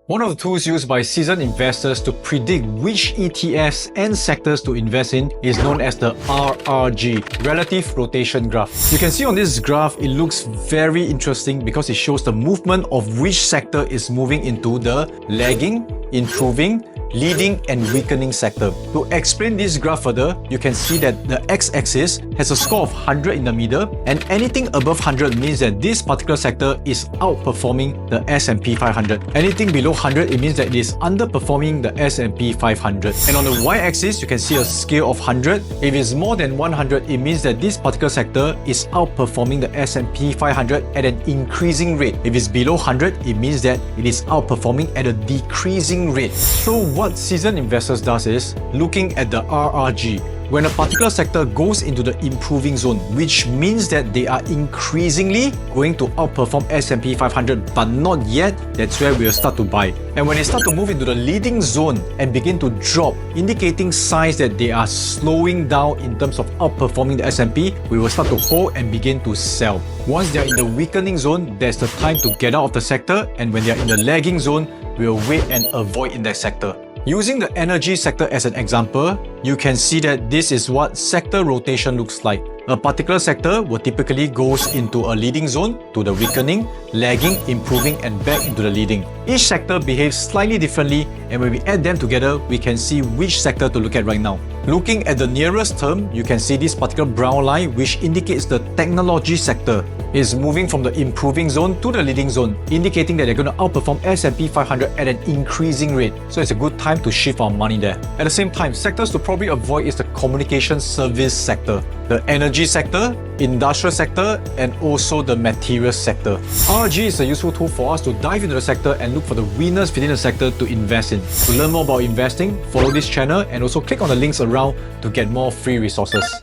One of the tools used by seasoned investors to predict which ETFs and sectors to invest in is known as the RRG, Relative Rotation Graph. You can see on this graph, it looks very interesting because it shows the movement of which sector is moving into the lagging, improving, leading and weakening sector. To explain this graph further, you can see that the x-axis has a score of 100 in the middle, and anything above 100 means that this particular sector is outperforming the S&P 500. Anything below 100, it means that it is underperforming the S&P 500. And on the y-axis, you can see a scale of 100. If it's more than 100, it means that this particular sector is outperforming the S&P 500 at an increasing rate. If it's below 100, it means that it is outperforming at a decreasing rate. So what seasoned investors does is looking at the RRG. When a particular sector goes into the improving zone, which means that they are increasingly going to outperform S&P 500 but not yet, that's where we'll start to buy. And when they start to move into the leading zone and begin to drop, indicating signs that they are slowing down in terms of outperforming the S&P, we will start to hold and begin to sell. Once they are in the weakening zone, there's the time to get out of the sector, and when they are in the lagging zone, we'll wait and avoid in that sector. Using the energy sector as an example, you can see that this is what sector rotation looks like. A particular sector will typically goes into a leading zone to the weakening, lagging, improving and back into the leading. Each sector behaves slightly differently, and when we add them together, we can see which sector to look at right now. Looking at the nearest term, you can see this particular brown line, which indicates the technology sector is moving from the improving zone to the leading zone, indicating that they're going to outperform S&P 500 at an increasing rate. So it's a good time to shift our money there. At the same time, sectors to probably avoid is the communication service sector, the energy sector, industrial sector, and also the materials sector. RRG is a useful tool for us to dive into the sector and look for the winners within the sector to invest in. To learn more about investing, follow this channel and also click on the links around to get more free resources.